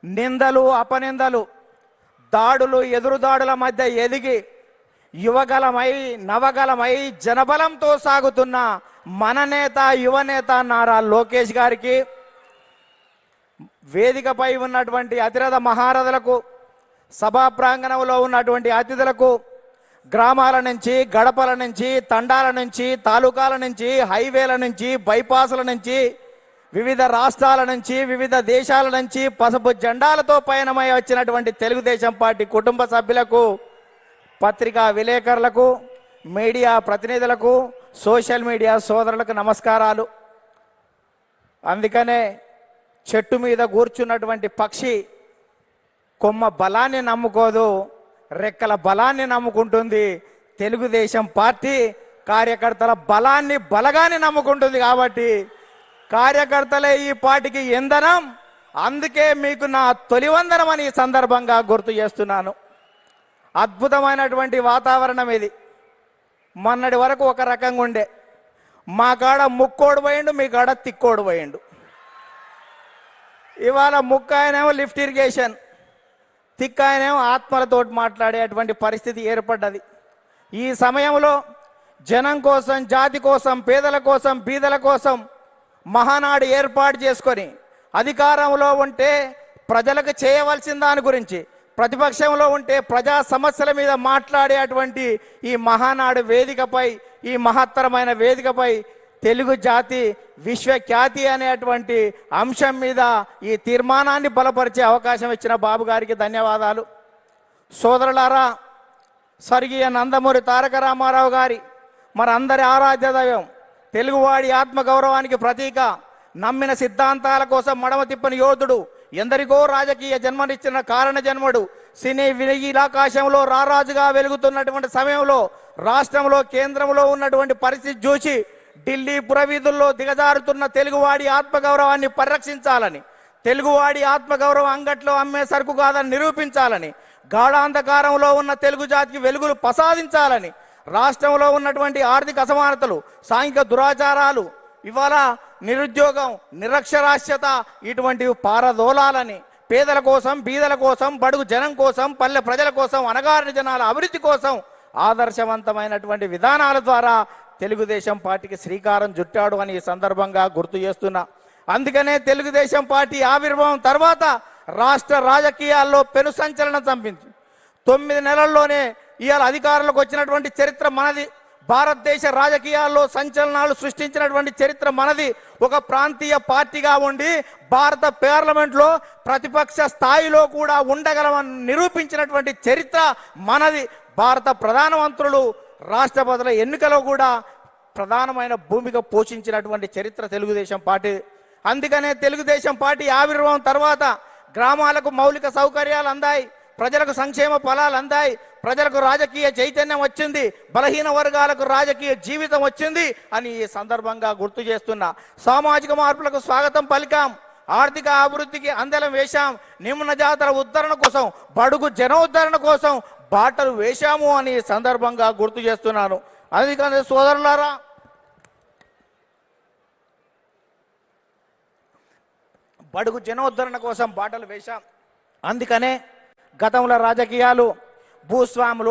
నిందలు అపనిందలు దాడులు ఎదురుదాడుల మధ్య ఎదిగి యువగలమై నవగలమై జనబలంతో సాగుతున్న మన నేత యువనేత నారా లోకేష్ గారికి, వేదికపై ఉన్నటువంటి అతిరథ మహారథులకు, సభా ప్రాంగణంలో ఉన్నటువంటి అతిథులకు, గ్రామాల నుంచి, గడపల నుంచి, తండాల నుంచి, తాలూకాల నుంచి, హైవేల నుంచి, బైపాసుల నుంచి, వివిధ రాష్ట్రాల నుంచి, వివిధ దేశాల నుంచి పసుపు జెండాలతో పయనమై వచ్చినటువంటి తెలుగుదేశం పార్టీ కుటుంబ సభ్యులకు, పత్రికా విలేకరులకు, మీడియా ప్రతినిధులకు, సోషల్ మీడియా సోదరులకు నమస్కారాలు. అందుకనే చెట్టు మీద కూర్చున్నటువంటి పక్షి కొమ్మ బలాన్ని నమ్ముకోదు, రెక్కల బలాన్ని నమ్ముకుంటుంది. తెలుగుదేశం పార్టీ కార్యకర్తల బలాన్ని బలగాన్ని నమ్ముకుంటుంది. కాబట్టి కార్యకర్తలే ఈ పార్టీకి ఇంధనం. అందుకే మీకు నా తొలివందనం అని ఈ సందర్భంగా గుర్తు చేస్తున్నాను. అద్భుతమైనటువంటి వాతావరణం ఇది. మొన్నటి వరకు ఒక రకంగా ఉండే, మా కాడ ముక్కోడు పోయిండు, మీ కాడ తిక్కోడు పోయిండు. ఇవాళ ముక్కాయనేమో లిఫ్ట్ ఇరిగేషన్, తిక్కాయనేమో ఆత్మలతోటి మాట్లాడేటువంటి పరిస్థితి ఏర్పడ్డది. ఈ సమయంలో జనం కోసం, జాతి కోసం, పేదల కోసం, బీదల కోసం మహానాడు ఏర్పాటు చేసుకొని అధికారంలో ఉంటే ప్రజలకు చేయవలసిన దాని గురించి, ప్రతిపక్షంలో ఉంటే ప్రజా సమస్యల మీద మాట్లాడేటువంటి ఈ మహానాడు వేదికపై, ఈ మహత్తరమైన వేదికపై తెలుగు జాతి విశ్వఖ్యాతి అనేటువంటి అంశం మీద ఈ తీర్మానాన్ని బలపరిచే అవకాశం ఇచ్చిన బాబు గారికి ధన్యవాదాలు. సోదరులారా, స్వర్గీయ నందమూరి తారక రామారావు గారి మనందరి ఆరాధ్య దైవం, తెలుగువాడి ఆత్మగౌరవానికి ప్రతీక, నమ్మిన సిద్ధాంతాల కోసం మడమ తిప్పని యోధుడు, ఎందరికో రాజకీయ జన్మనిచ్చిన కారణ జన్మడు, సినీ వినీలాకాశంలో రారాజుగా వెలుగుతున్నటువంటి సమయంలో రాష్ట్రంలో, కేంద్రంలో ఉన్నటువంటి పరిస్థితి చూసి ఢిల్లీ పురవీధుల్లో దిగజారుతున్న తెలుగువాడి ఆత్మగౌరవాన్ని పరిరక్షించాలని, తెలుగువాడి ఆత్మగౌరవం అంగట్లో అమ్మే సరుకు కాదని నిరూపించాలని, గాఢాంధకారంలో ఉన్న తెలుగు జాతికి వెలుగులు ప్రసాదించాలని, రాష్ట్రంలో ఉన్నటువంటి ఆర్థిక అసమానతలు, సాంఘిక దురాచారాలు, ఇవాళ నిరుద్యోగం, నిరక్షరాస్యత ఇటువంటివి పారదోలాలని, పేదల కోసం, బీదల కోసం, బడుగు జనం కోసం, పల్లె ప్రజల కోసం, అణగారిన జనాల అభివృద్ధి కోసం ఆదర్శవంతమైనటువంటి విధానాల ద్వారా తెలుగుదేశం పార్టీకి శ్రీకారం చుట్టాడు అని ఈ సందర్భంగా గుర్తు చేస్తున్నా. అందుకనే తెలుగుదేశం పార్టీ ఆవిర్భావం తర్వాత రాష్ట్ర రాజకీయాల్లో పెను సంచలనం చంపింది. 9 నెలల్లోనే ఇవాళ అధికారంలోకి వచ్చినటువంటి చరిత్ర మనది. భారతదేశ రాజకీయాల్లో సంచలనాలు సృష్టించినటువంటి చరిత్ర మనది. ఒక ప్రాంతీయ పార్టీగా ఉండి భారత పార్లమెంట్లో ప్రతిపక్ష స్థాయిలో కూడా ఉండగలమని నిరూపించినటువంటి చరిత్ర మనది. భారత ప్రధానమంత్రులు, రాష్ట్రపతుల ఎన్నికలో కూడా ప్రధానమైన భూమిక పోషించినటువంటి చరిత్ర తెలుగుదేశం పార్టీ. అందుకనే తెలుగుదేశం పార్టీ ఆవిర్భావం తర్వాత గ్రామాలకు మౌలిక సౌకర్యాలు అందాయి, ప్రజలకు సంక్షేమ ఫలాలు అందాయి, ప్రజలకు రాజకీయ చైతన్యం వచ్చింది, బలహీన వర్గాలకు రాజకీయ జీవితం వచ్చింది అని ఈ సందర్భంగా గుర్తు చేస్తున్నా. సామాజిక మార్పులకు స్వాగతం పలికాం, ఆర్థిక అభివృద్ధికి అందలం వేశాం, నిమ్న జాతుల ఉద్ధరణ కోసం, బడుగు జన ఉద్ధరణ కోసం బాటలు వేశాము అని సందర్భంగా గుర్తు చేస్తున్నాను. అందుకని సోదరులారా, బడుగు జనోద్ధరణ కోసం బాటలు వేశాం. అందుకనే గతంలో రాజకీయాలు భూస్వాములు